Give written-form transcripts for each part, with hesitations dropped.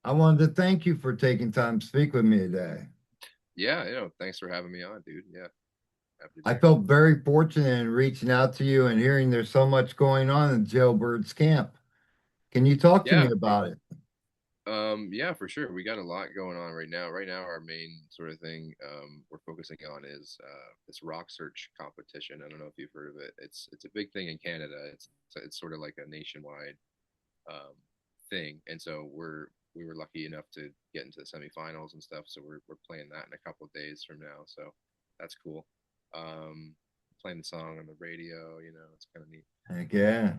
I wanted to thank you for taking time to speak with me today. Yeah, thanks for having me on, dude. Yeah, happy to be I here. felt very fortunate in reaching out to you and hearing there's so much going on in Jailbirds camp. Can you talk to me Yeah, about it? yeah, for sure. We got a lot going on right now. Right now, our main sort of thing we're focusing on is this rock search competition. I don't know if you've heard of it. It's a big thing in Canada. It's sort of like a nationwide um, thing, and so we were lucky enough to get into the semifinals and stuff. So we're playing that in a couple of days from now. So that's cool. Um, Playing the song on the radio, it's kind of neat. Heck yeah.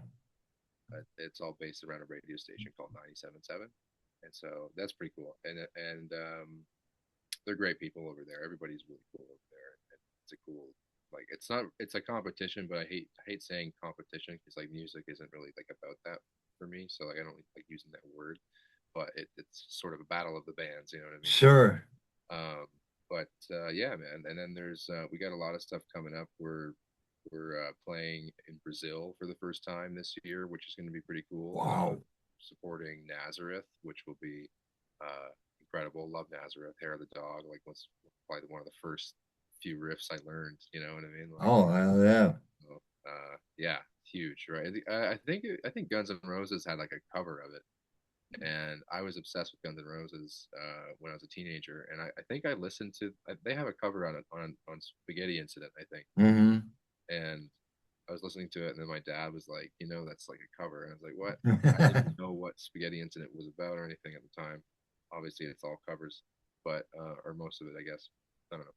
It's all based around a radio station called 97.7, and so that's pretty cool. And they're great people over there. Everybody's really cool over there. And it's a cool, like, it's a competition, but I hate saying competition because like music isn't really like about that for me. So like I don't like using that word, but it's sort of a battle of the bands. You know what I mean? Sure. But yeah, man. And then there's we got a lot of stuff coming up. We're playing in Brazil for the first time this year, which is going to be pretty cool. Wow. Supporting Nazareth, which will be incredible. Love Nazareth, Hair of the Dog. Like, was probably one of the first few riffs I learned. You know what I mean? Like, Oh, hell yeah. so, yeah, huge, right? I think Guns N' Roses had like a cover of it, and I was obsessed with Guns N' Roses when I was a teenager. And I think I listened to they have a cover on it on Spaghetti Incident, I think, Hmm. and I was listening to it, and then my dad was like, that's like a cover, and I was like, what? I didn't even know what Spaghetti Incident was about or anything at the time. Obviously, it's all covers, but or most of it, I guess. I don't know.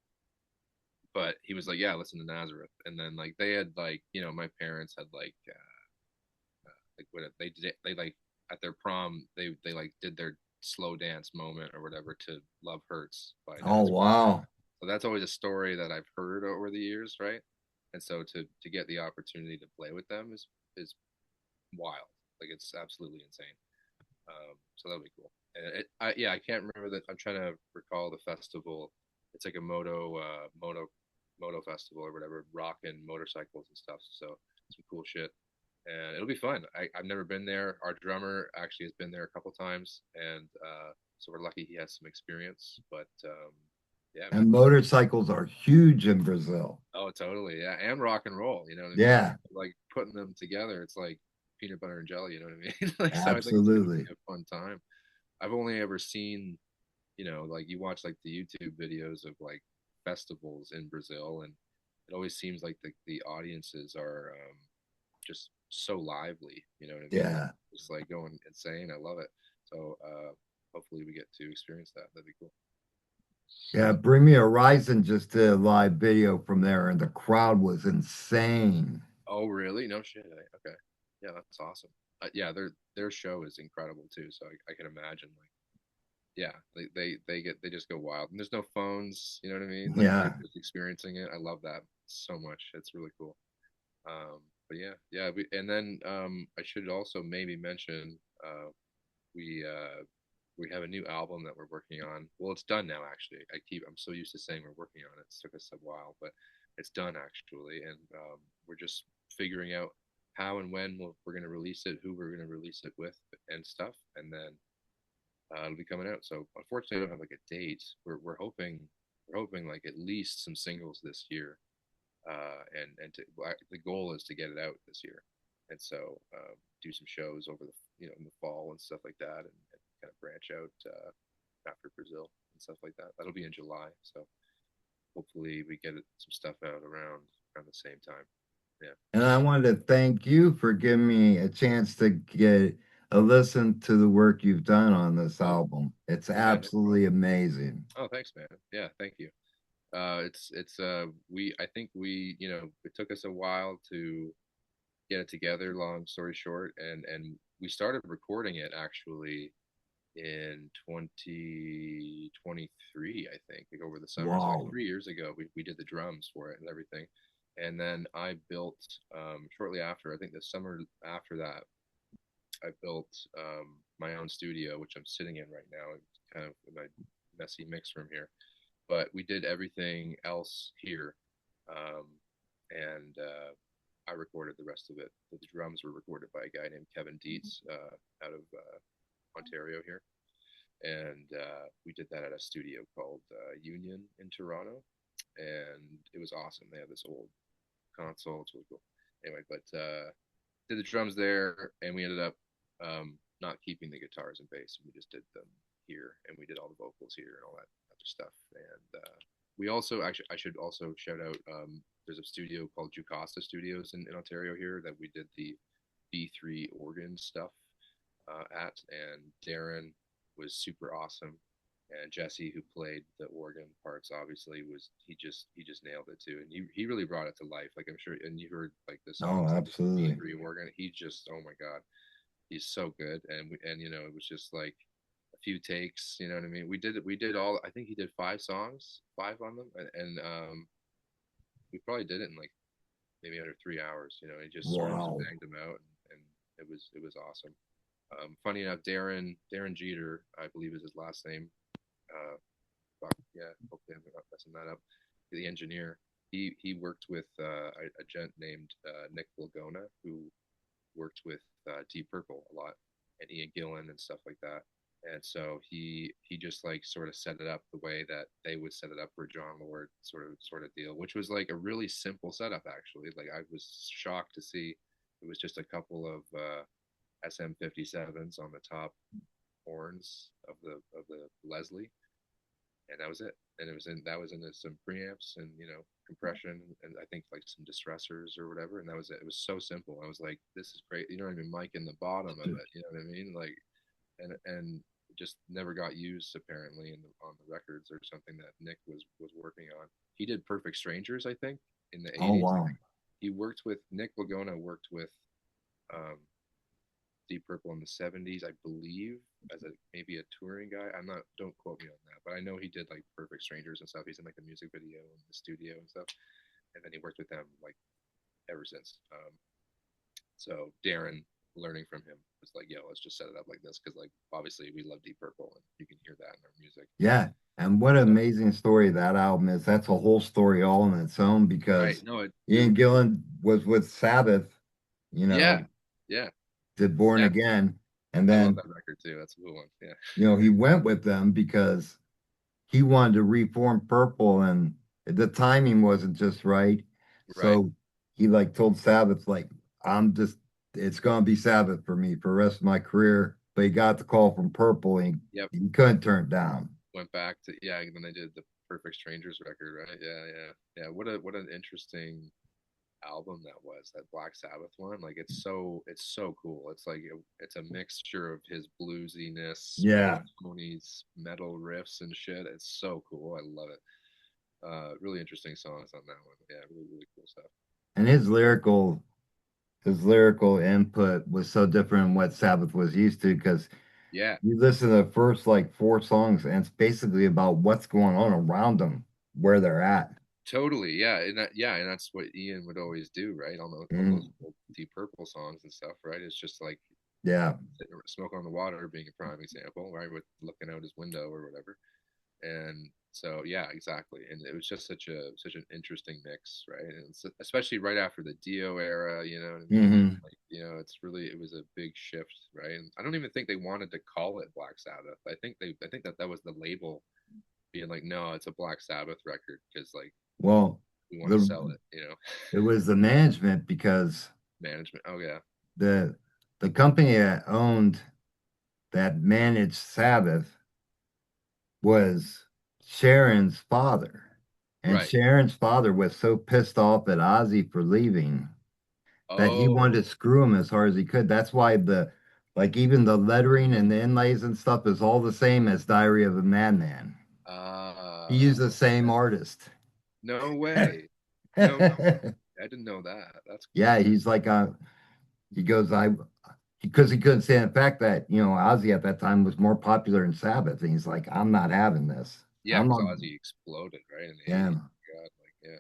But he was like, yeah, listen to Nazareth, and then like they had like my parents had like what they did they like at their prom they like did their slow dance moment or whatever to Love Hurts by Oh, Nazareth. wow. So that's always a story that I've heard over the years, right? And so to get the opportunity to play with them is wild. Like it's absolutely insane. So that'll be cool. And yeah, I can't remember that. I'm trying to recall the festival. It's like a moto festival or whatever, rocking motorcycles and stuff. So some cool shit, and it'll be fun. I've never been there. Our drummer actually has been there a couple times, and so we're lucky he has some experience. But yeah, man. And motorcycles are huge in Brazil. Oh, totally. Yeah, and rock and roll. You know what I mean? Yeah, Like putting them together, it's like peanut butter and jelly. You know what I mean? Like, so I think it's gonna absolutely. be a fun time. I've only ever seen, like you watch like the YouTube videos of like festivals in Brazil, and it always seems like the audiences are just so lively. You know what I mean? Like Yeah. just like going insane. I love it. So hopefully we get to experience that. That'd be cool. Yeah, Bring Me Horizon just did a live video from there, and the crowd was insane. Oh, really? No shit. Okay. Yeah, that's awesome. Yeah, their show is incredible too. So I can imagine like yeah, they just go wild. And there's no phones, you know what I mean? Like you're Yeah. just experiencing it. I love that so much. It's really cool. But yeah. And then I should also maybe mention we we have a new album that we're working on. Well, it's done now actually. I'm so used to saying we're working on it. It took us a while, but it's done actually, and we're just figuring out how and when we're going to release it, who we're going to release it with, and stuff, and then it'll be coming out. So unfortunately, I don't have like a date. We're hoping like at least some singles this year, the goal is to get it out this year, and so do some shows over the in the fall and stuff like that, and kind of branch out after Brazil and stuff like that. That'll be in July, so hopefully we get some stuff out around the same time. Yeah, And I wanted to thank you for giving me a chance to get a listen to the work you've done on this oh album. It's yeah, no problem. absolutely amazing. Oh, thanks, man. Yeah, thank you. It's we I think we it took us a while to get it together. Long story short, and we started recording it actually in 2023, I think, like over the summer. So like Wow. 3 years ago, we did the drums for it and everything. And then I built shortly after, I think the summer after that, I built my own studio, which I'm sitting in right now, kind of in my messy mix room here. But we did everything else here, um, and I recorded the rest of it. The drums were recorded by a guy named Kevin Dietz out of Ontario here, and we did that at a studio called Union in Toronto, and it was awesome. They have this old console. It's really cool. Anyway, but did the drums there, and we ended up not keeping the guitars and bass. We just did them here, and we did all the vocals here and all that other stuff. And we also actually, I should also shout out. There's a studio called Jocasta Studios in Ontario here that we did the B3 organ stuff at, and Darren was super awesome. And Jesse, who played the organ parts, obviously was he just nailed it too, and he really brought it to life. Like I'm sure, and you heard like the Oh, songs like absolutely. B3 organ. He just, oh my god, he's so good. And it was just like a few takes. You know what I mean? We did all. I think he did 5 songs, 5 on them, and we probably did it in like maybe under 3 hours. He just sort of just Wow. banged them out, and it was awesome. Funny enough, Darren Jeter, I believe is his last name. Uh, yeah, hopefully I'm not messing that up. The engineer, he worked with a gent named Nick Lagona, who worked with Deep Purple a lot, and Ian Gillan and stuff like that. And so he just like sort of set it up the way that they would set it up for John Lord sort of deal, which was like a really simple setup actually. Like I was shocked to see it was just a couple of SM57s on the top horns of the Leslie, and that was it. And that was in some preamps and compression and I think like some distressors or whatever, and that was it. It was so simple. I was like, this is great. You know what I mean? Mic in the bottom of it. You know what I mean? Like, and just never got used apparently on the records or something that Nick was working on. He did Perfect Strangers, I think, in the Oh, '80s. wow. He worked with Nick Lagona worked with um, Deep Purple in the '70s, I believe, as a maybe a touring guy. I'm not. Don't quote me on that, but I know he did like Perfect Strangers and stuff. He's in like the music video and the studio and stuff, and then he worked with them like ever since. So Darren, learning from him, was like, "Yo, let's just set it up like this," because like obviously we love Deep Purple and you can hear that in our music. Yeah. And what an So, amazing story that album is. That's a whole story all on its own right? because No, Ian Gillan was with Sabbath, you yeah, know, yeah, did Born yeah. Again. And I love then, that record too. That's a cool one. Yeah, he went with them because he wanted to reform Purple and the timing wasn't just right. right. So he like told Sabbath, like, I'm just, it's gonna be Sabbath for me for the rest of my career. But he got the call from Purple and Yep. he couldn't turn it down. Went back to yeah. And then they did the Perfect Strangers record, right? Yeah, yeah, yeah. What an interesting album that was, that Black Sabbath one. Like it's so cool. It's like it's a mixture of his bluesiness, Yeah. Tony's metal riffs and shit. It's so cool. I love it. Really interesting songs on that one. Yeah, really really cool stuff. And his lyrical input was so different than what Sabbath was used to because Yeah, you listen to the first like 4 songs and it's basically about what's going on around them, where they're at. totally. And that's what Ian would always do, right? All those Mm, old Deep Purple songs and stuff, right? It's just like yeah. Smoke on the Water being a prime example, right? With looking out his window or whatever. And so yeah, exactly. And it was just such an interesting mix, right? And especially right after the Dio era, you know what I mean? And Hmm. like, it was a big shift, right? And I don't even think they wanted to call it Black Sabbath. I think that was the label being like, no, it's a Black Sabbath record because like Well, we want to the sell it. it was the management because Management. Oh yeah, the the company that managed Sabbath was Sharon's father. And right. Sharon's father was so pissed off at Ozzy for leaving that he wanted to Oh, screw him as hard as he could. That's why like even the lettering and the inlays and stuff is all the same as Diary of a Madman. He used the same okay. artist. No way. No, I didn't know that. That's Yeah, cool. he's like he goes, because he couldn't stand the fact that, Ozzy at that time was more popular than Sabbath. And he's like, I'm not having this. Yeah, I'm because not, Ozzy exploded right in the yeah. '80s. God, like yeah,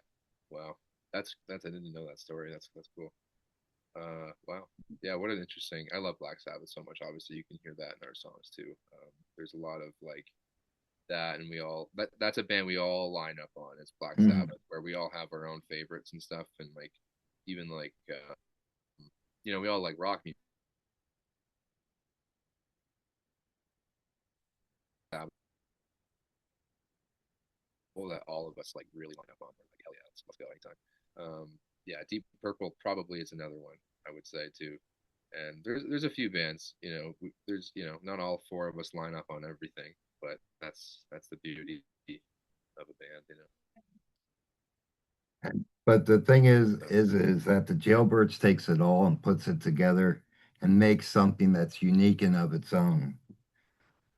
wow. That's I didn't know that story. That's cool. Wow. Yeah, what an interesting. I love Black Sabbath so much. Obviously, you can hear that in our songs too. There's a lot of like that, and that's a band we all line up on. It's Black Mhm. Sabbath, where we all have our own favorites and stuff, and like even like we all like rock music. that all of us like really line up on. We're like, hell yeah, let's go anytime. Yeah, Deep Purple probably is another one I would say too. And there's a few bands, there's not all four of us line up on everything, but that's the beauty of a band. But the thing So, is that the Jailbirds takes it all and puts it together and makes something that's unique and of its own.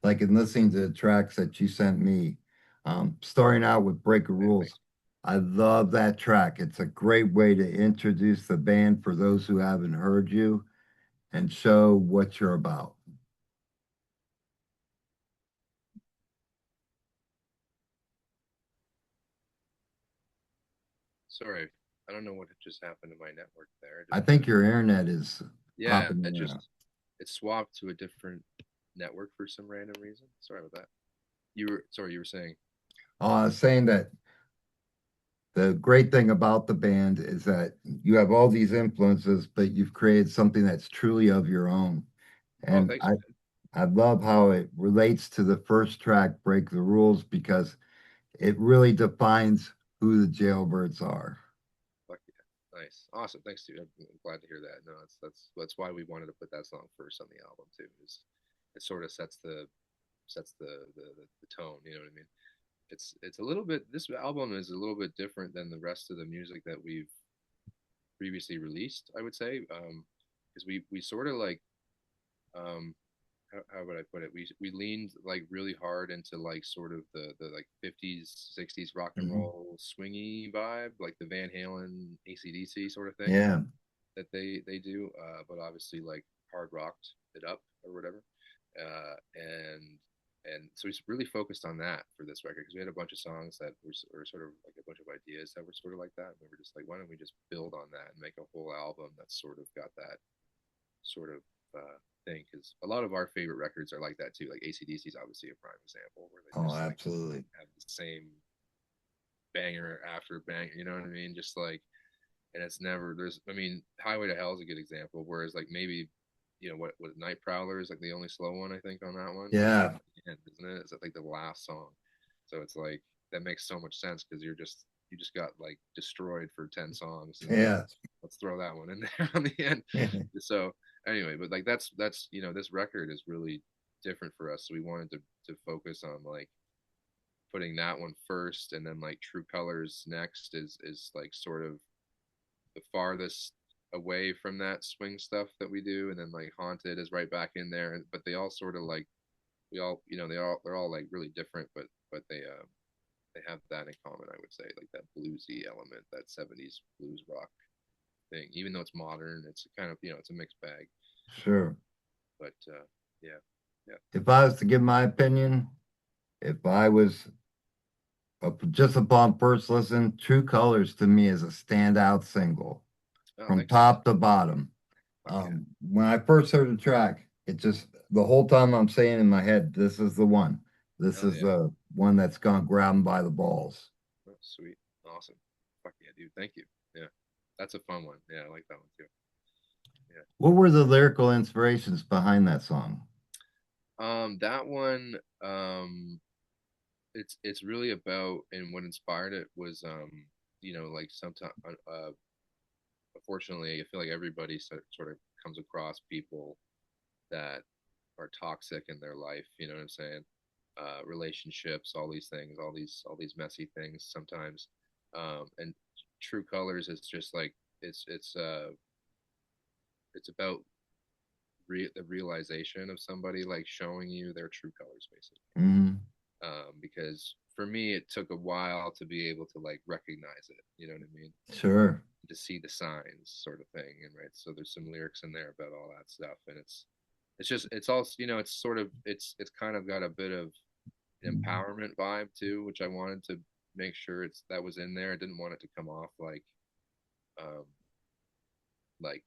Like in listening to the tracks that you sent me, starting out with Breaker yeah, Rules, thanks. I love that track. It's a great way to introduce the band for those who haven't heard you and show what you're about. Sorry, I don't know what just happened to my network there. I think your internet is Yeah, popping in and out. it swapped to a different network for some random reason. Sorry about that. You were saying. I was saying that the great thing about the band is that you have all these influences, but you've created something that's truly of your own. Oh, And thanks. I love how it relates to the first track, Break the Rules, because it really defines who the Jailbirds are. Fuck yeah. Nice. Awesome. Thanks, dude. I'm glad to hear that. No, that's why we wanted to put that song first on the album too. Is it sort of sets the tone. You know what I mean? It's a little bit. This album is a little bit different than the rest of the music that we've previously released. I would say, because we sort of like um how would I put it? We leaned like really hard into like sort of the like 50s, 60s rock and Mhm. roll swingy vibe, like the Van Halen, AC/DC sort of thing Yeah, that they do. But obviously like hard rocked it up or whatever. And so he's really focused on that for this record because we had a bunch of songs that were sort of like a bunch of ideas that were sort of like that. And we were just like, why don't we just build on that and make a whole album that's sort of got that sort of thing? Because a lot of our favorite records are like that too. Like ACDC is obviously a prime example where they oh, just like absolutely. have the same banger after banger. You know what I mean? Just like, and it's never there's. I mean, Highway to Hell is a good example. Whereas like maybe what Night Prowler is like the only slow one I think on that one. It's like Yeah, the end, isn't it? It's like the last song. So it's like that makes so much sense because you just got like destroyed for 10 songs and like yeah. let's throw that one in there on the end. So anyway, but like that's this record is really different for us. So we wanted to focus on like putting that one first and then like True Colors next is like sort of the farthest away from that swing stuff that we do, and then like Haunted is right back in there. But they all sort of like we all they're all like really different, but they have that in common. I would say like that bluesy element, that 70s blues rock thing. Even though it's modern, it's kind of it's a mixed bag. Sure. But yeah, yeah. If I was to give my opinion, if I was just upon first listen, True Colors to me is a standout single Oh, from thanks, dude. top to bottom. Fuck yeah. When I first heard the track, it just the whole time I'm saying in my head, this is the one. This Hell is yeah. the one that's gonna grab him by the balls. Oh, sweet. Awesome. Fuck yeah, dude. Thank you. Yeah. That's a fun one. Yeah, I like that one too. Yeah. What were the lyrical inspirations behind that song? That one, it's really about and what inspired it was like sometimes unfortunately I feel like everybody sort of comes across people that are toxic in their life. You know what I'm saying? Relationships, all these things, all these messy things sometimes. And True Colors is just like it's about the realization of somebody like showing you their true colors basically. Mm, Because for me it took a while to be able to like recognize it, you know what I mean, sure. to see the signs sort of thing. And right, so there's some lyrics in there about all that stuff, and it's just it's also it's sort of it's kind of got a bit of an empowerment vibe too, which I wanted to make sure that was in there. I didn't want it to come off um like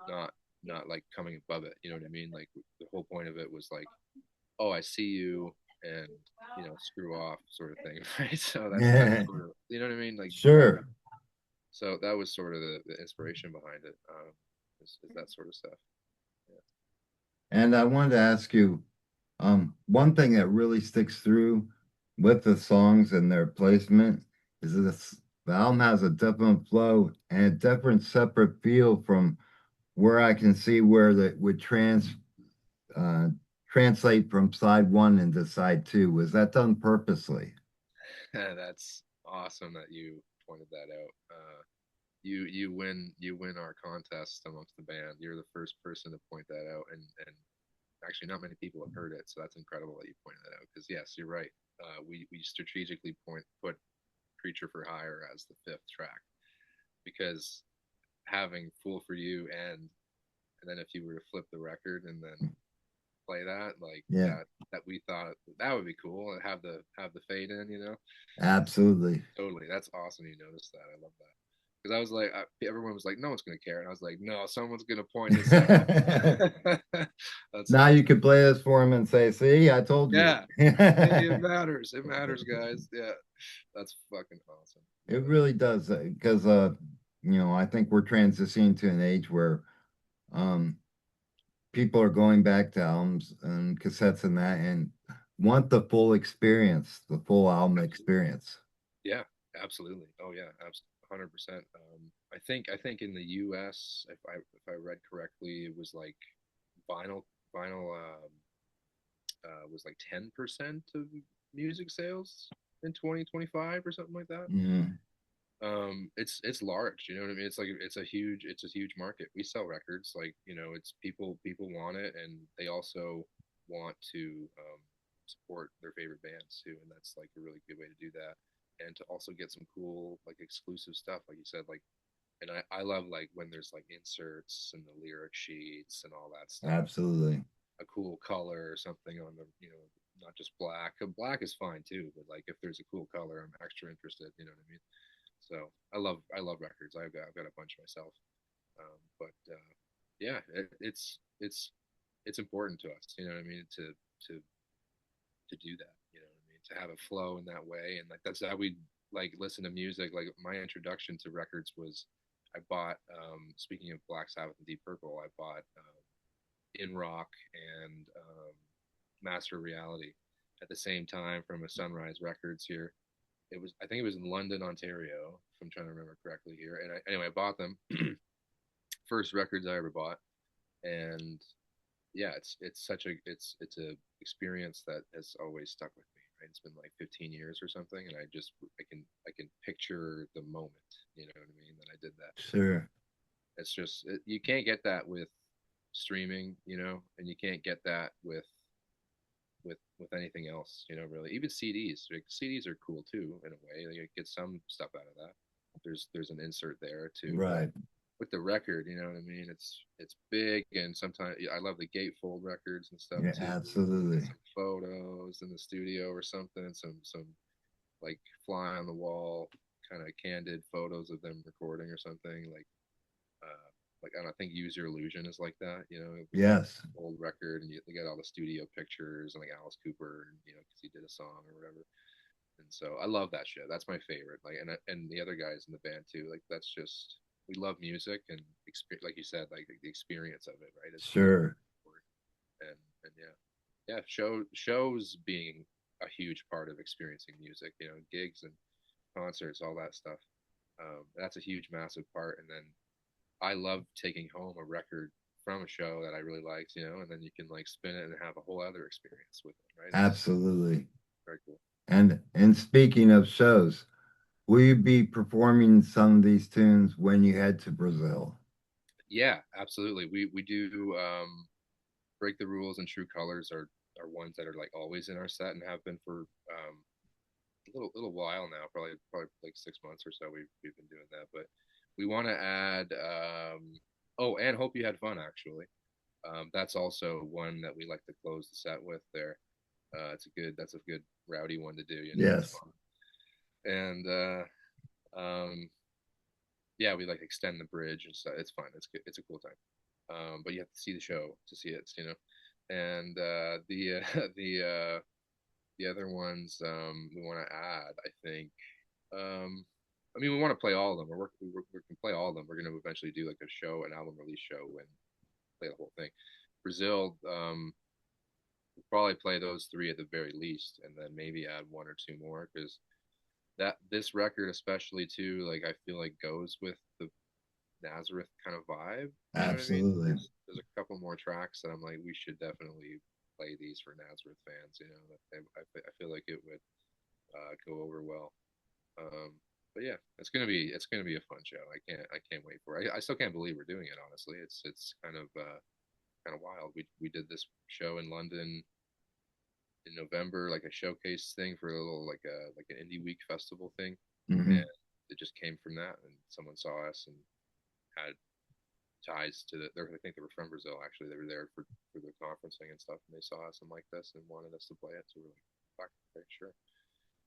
not not like coming above it, you know what I mean? Like the whole point of it was like, oh, I see you, and screw off sort of thing, right? So that's Yeah, sort of what I mean, like sure. so that was sort of the inspiration behind it. Is that sort of stuff. Yeah. And I wanted to ask you, one thing that really sticks through with the songs and their placement is this the album has a different flow and a different separate feel from where I can see where that would uh, translate from side one into side two. Was that done purposely? That's awesome that you pointed that out. You win our contest amongst the band. You're the first person to point that out, and actually not many people have heard it, so that's incredible that you pointed that out. Because yes, you're right. We strategically put Creature for Hire as the fifth track because having Fool for You and then if you were to flip the record and then play that like Yeah, that we thought that would be cool and have the fade in, you know. absolutely. Totally, that's awesome. You noticed that. I love that because I was like, everyone was like, no one's gonna care, and I was like, no, someone's gonna point this out. That's Now you awesome. could play this for him and say, "See, I told you." Yeah, it matters. It matters, guys. Yeah, that's fucking awesome. It really does because I think we're transitioning to an age where um people are going back to albums and cassettes and that and want the full experience, the full album Absolutely. experience. Yeah, absolutely. Oh yeah, absolutely. 100%. I think in the U.S., if I read correctly, it was like vinyl vinyl was like 10% of music sales in 2025 or something like that. Yeah, It's large, you know what I mean? It's a huge market. We sell records, like, it's people want it, and they also want to support their favorite bands too, and that's like a really good way to do that, and to also get some cool like exclusive stuff, like you said, like, and I love like when there's like inserts and the lyric sheets and all that stuff, absolutely. a cool color or something on the, not just black. Black is fine too, but like if there's a cool color, I'm extra interested. You know what I mean? So I love records. I've got a bunch myself. But yeah, it's important to us. You know what I mean? To do that. You know what I mean? To have a flow in that way, and like that's how we like listen to music. Like my introduction to records was I bought. Speaking of Black Sabbath and Deep Purple, I bought In Rock and Master of Reality at the same time from a Sunrise Records here. I think it was in London, Ontario, if I'm trying to remember correctly here. And anyway, I bought them. First records I ever bought, and yeah, it's a experience that has always stuck with me. Right, it's been like 15 years or something, and I can picture the moment. You know what I mean? That I did that. Sure. It's just you can't get that with streaming, and you can't get that with anything else, really. Even CDs. Like, CDs are cool too in a way. Like, you get some stuff out of that. There's an insert there too, but Right. with the record, you know what I mean? It's big, and sometimes I love the gatefold records and stuff Yeah, too. Get absolutely. some photos in the studio or something, some like fly on the wall kind of candid photos of them recording or something uh, like I don't think Use Your Illusion is like that. It was like Yes. old record, and they got all the studio pictures and like Alice Cooper, and because he did a song or whatever. And so I love that shit. That's my favorite. Like, and the other guys in the band too. Like, that's just we love music and like you said, like the experience of it, right? Is really Sure. important. And yeah, shows being a huge part of experiencing music. Gigs and concerts, all that stuff. That's a huge, massive part. And then I love taking home a record from a show that I really liked, and then you can like spin it and have a whole other experience with it, right? It's Absolutely. very cool. And speaking of shows, will you be performing some of these tunes when you head to Brazil? Yeah, absolutely. We do Break the Rules and True Colors are ones that are like always in our set and have been for a little while now, probably like 6 months or so. We've been doing that, but we want to add oh, and Hope You Had Fun actually. That's also one that we like to close the set with there. That's a good rowdy one to do. It's Yes. fun. And yeah, we like extend the bridge and stuff. It's fun. It's good. It's a cool time. But you have to see the show to see it. And the other ones we want to add, I think. Um, I mean, we want to play all of them. We can play all of them. We're going to eventually do like a show, an album release show, and play the whole thing. Brazil, we'll probably play those three at the very least, and then maybe add one or two more because that this record especially too, like I feel like goes with the Nazareth kind of vibe. You know what I mean? Absolutely. There's a couple more tracks that I'm like, we should definitely play these for Nazareth fans. You know, I feel like it would go over well. But yeah, it's gonna be a fun show. I can't wait for it. I still can't believe we're doing it. Honestly, it's kind of wild. We did this show in London in November, like a showcase thing for a little like an indie week festival thing, Hmm. and it just came from that. And someone saw us and had ties to the. I think they were from Brazil actually. They were there for the conferencing and stuff, and they saw us and liked us and wanted us to play it. So we're like, fuck, okay, sure.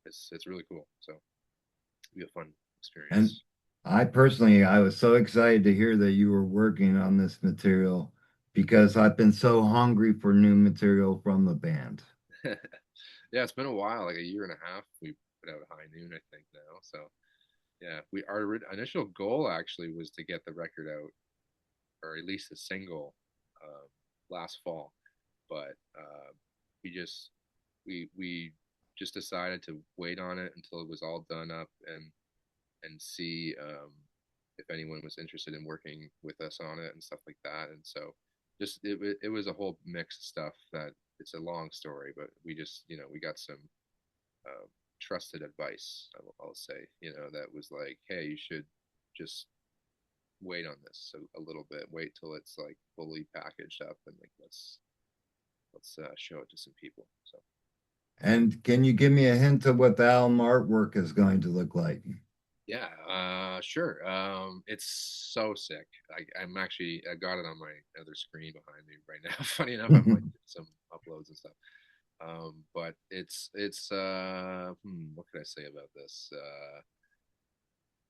It's really cool. So it'll be a fun And experience. I personally, I was so excited to hear that you were working on this material because I've been so hungry for new material from the band. Yeah, it's been a while, like a year and a half. We put out High Noon, I think now. So yeah, we our initial goal actually was to get the record out or at least a single um, last fall, but we just we just decided to wait on it until it was all done up and see if anyone was interested in working with us on it and stuff like that. And so just it was a whole mix of stuff that it's a long story, but we just we got some uh, trusted advice. I'll say that was like, hey, you should just wait on this a little bit. Wait till it's like fully packaged up and like let's show it to some people. So And can you give me a hint of what the album artwork is going to look like? yeah, sure. It's so sick. I'm actually I got it on my other screen behind me right now. Funny enough, I'm like doing some uploads and stuff. But what can I say about this?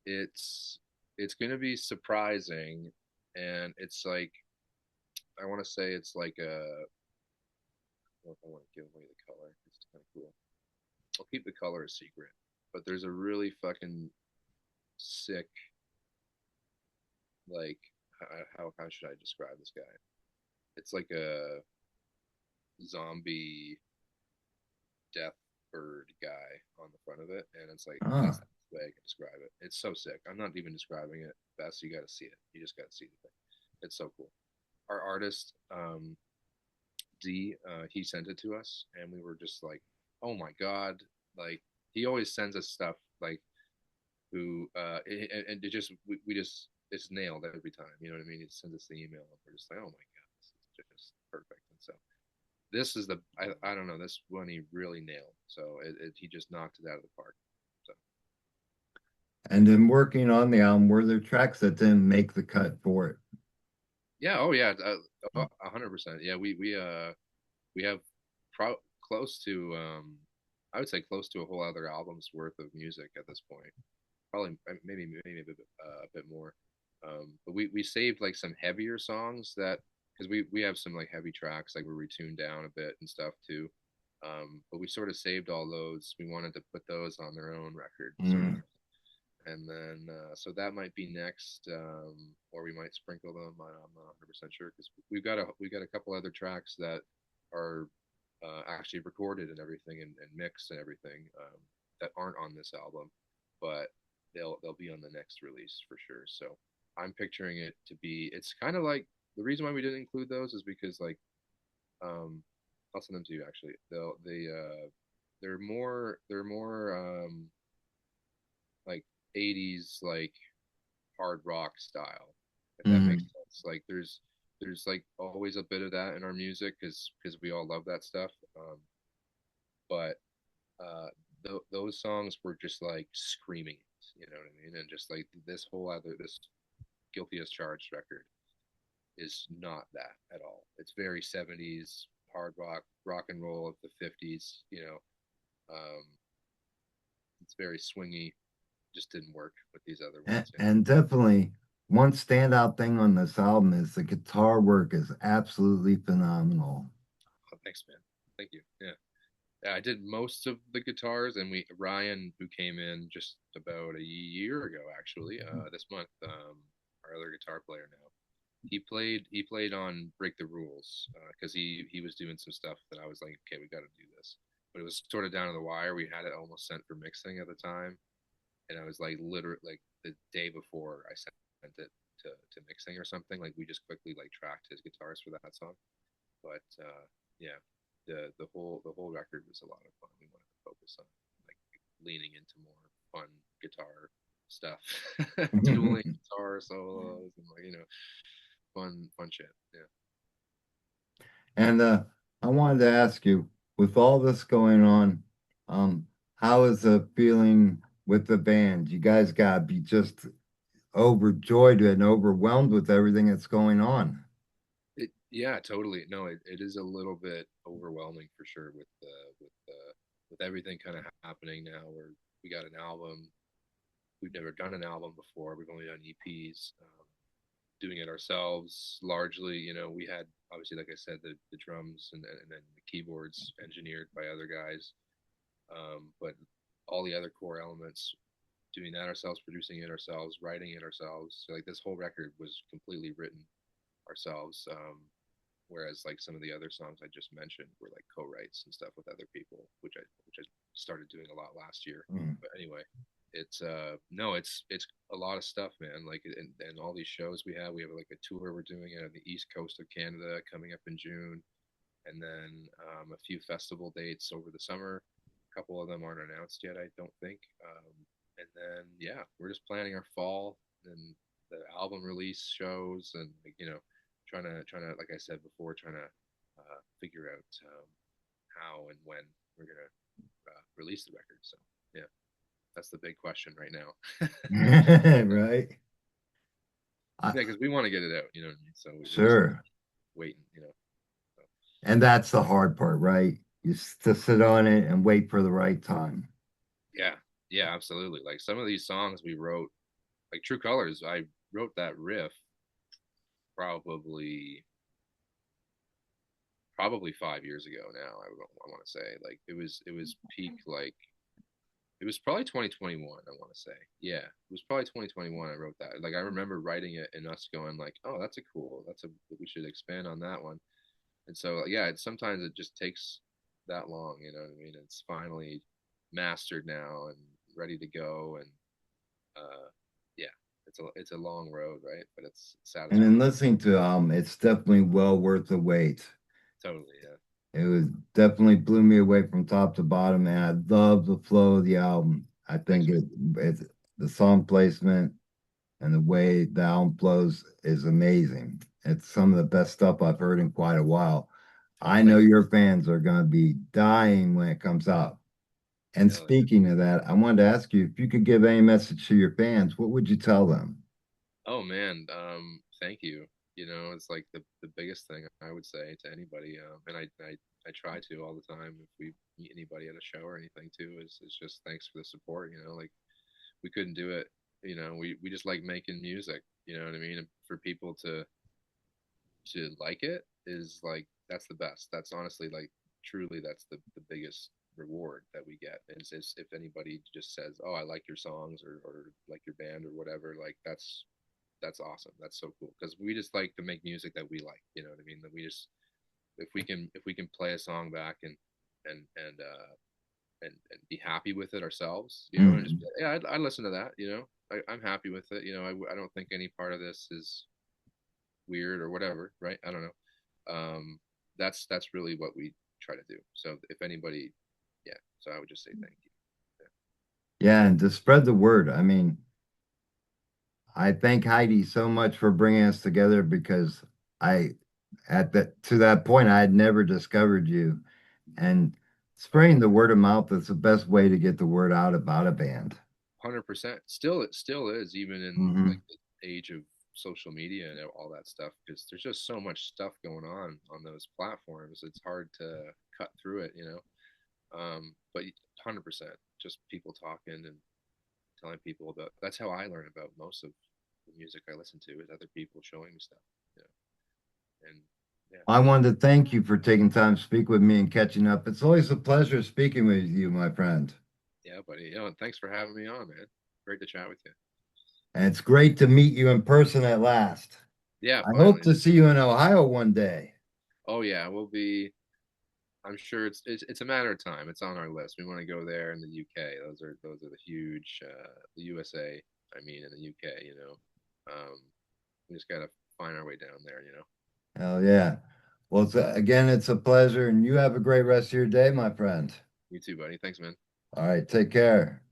It's it's gonna be surprising, and it's like I want to say it's like a. I don't know if I want to give away the color. It's kind of cool. I'll keep the color a secret, but there's a really fucking sick like how should I describe this guy? It's like a zombie death bird guy on the front of it, and it's like that's Ah, the way I can describe it. It's so sick. I'm not even describing it best. You got to see it. You just got to see the thing. It's so cool. Our artist D, he sent it to us, and we were just like, oh my god, like he always sends us stuff like who and it just we just it's nailed every time. You know what I mean? He sends us the email, and we're just like, oh my god, this is just perfect. And so this is the I don't know this one he really nailed. So he just knocked it out of the park. So and in working on the album, were there tracks that didn't make the cut for it? yeah, oh yeah, 100%. Yeah, we have close to I would say close to a whole other album's worth of music at this point. Probably maybe a bit more. But we saved like some heavier songs that because we have some like heavy tracks like where we tuned down a bit and stuff too. But we sort of saved all those. We wanted to put those on their own record, sort of. Mm. And then so that might be next, or we might sprinkle them. I'm not 100% sure because we got a couple other tracks that are actually recorded and everything and mixed and everything that aren't on this album, but they'll be on the next release for sure. So I'm picturing it to be. It's kind of like the reason why we didn't include those is because like um, I'll send them to you actually. They're more like 80s like hard rock style, if that makes Mm. sense. Like there's like always a bit of that in our music because we all love that stuff. But those songs were just like screaming it, you know what I mean? And just like this Guilty as Charged record is not that at all. It's very 70s hard rock and roll of the 50s, it's very swingy, just didn't work with these other And, ones. and definitely, one standout thing on this album is the guitar work is absolutely phenomenal. Oh, thanks, man. Thank you. Yeah. Yeah, I did most of the guitars, and we Ryan, who came in just about a year ago, actually, this month, our other guitar player now. he played on Break the Rules because he was doing some stuff that I was like, okay, we got to do this. But it was sort of down to the wire. We had it almost sent for mixing at the time, and I was like, literally, like the day before I sent it to mixing or something. Like we just quickly like tracked his guitars for that song. But yeah, the whole record was a lot of fun. We wanted to focus on like leaning into more fun guitar stuff, dueling guitar solos, and like fun shit. Yeah. And I wanted to ask you, with all this going on, how is the feeling with the band? You guys gotta be just overjoyed and overwhelmed with everything that's going on. Yeah, totally. No, it is a little bit overwhelming for sure with everything kind of happening now. Where we got an album, we've never done an album before. We've only done EPs. Doing it ourselves largely. We had obviously, like I said, the drums and then the keyboards engineered by other guys, but all the other core elements, doing that ourselves, producing it ourselves, writing it ourselves. So like this whole record was completely written ourselves. Whereas like some of the other songs I just mentioned were like co-writes and stuff with other people, which I started doing a lot last year. Mm. But anyway, it's no, it's a lot of stuff, man. Like and all these shows we have like a tour we're doing on the east coast of Canada coming up in June, and then a few festival dates over the summer. A couple of them aren't announced yet, I don't think. And then yeah, we're just planning our fall and the album release shows, and like, trying to like I said before, trying to figure out how and when we're gonna release the record. So yeah, that's the big question right now. Right? I, Yeah, because we want to get it out, you know what I mean? So we're just sure. waiting. So, And that's the hard part, right? To sit on it and wait for the right time. yeah, yeah, absolutely. Like some of these songs we wrote, like True Colors, I wrote that riff probably probably 5 years ago now. I want to say like it was peak like it was probably 2021. I want to say yeah, it was probably 2021. I wrote that. Like I remember writing it and us going like, oh, that's a we should expand on that one. And so yeah, sometimes it just takes that long. You know what I mean? It's finally mastered now and ready to go. And yeah, it's a long road, right? But it's And in satisfying. listening to it's definitely well worth the wait. Totally, yeah. It was definitely blew me away from top to bottom, and I love the flow of the album. I Thanks, think man. it's the song placement and the way the album flows is amazing. It's some of the best stuff I've heard in quite a while. Oh, I know thanks. your fans are going to be dying when it comes out. And Hell yeah. speaking of that, I wanted to ask you if you could give any message to your fans, what would you tell them? Oh man, thank you. It's like the biggest thing I would say to anybody, and I try to all the time if we meet anybody at a show or anything too, is just thanks for the support. Like we couldn't do it. We just like making music. You know what I mean? And for people to like it is like that's the best. That's honestly like truly that's the biggest reward that we get is if anybody just says, oh, I like your songs or like your band or whatever, like that's awesome. That's so cool because we just like to make music that we like. You know what I mean? That we just if we can play a song back and be happy with it ourselves, and just Mhm. yeah, I'd listen to that. I'm happy with it. I don't think any part of this is weird or whatever, right? I don't know. That's really what we try to do. So if anybody, yeah. So I would just say thank you. Yeah, and to spread the word. I mean, I thank Heidi so much for bringing us together because I, at that to that point, I had never discovered you, and spreading the word of mouth is the best way to get the word out about a band. 100%. Still, it still is even in like Hmm. the age of social media and all that stuff because there's just so much stuff going on those platforms. It's hard to cut through it. But 100%, just people talking and telling people about. That's how I learn about most of the music I listen to is other people showing me stuff. You and yeah, I wanted to thank you for taking time to speak with me and catching up. It's always a pleasure speaking with you, my friend. yeah, buddy. Thanks for having me on, man. Great to chat with you. And it's great to meet you in person at last. Yeah, I hope finally. to see you in Ohio one day. Oh yeah, we'll be. I'm sure it's a matter of time. It's on our list. We want to go there in the UK. Those are the huge the USA. I mean, in the UK, we just gotta find our way down there. Hell yeah. Well, again, it's a pleasure, and you have a great rest of your day, my friend. You too, buddy. Thanks, man. All right, take care.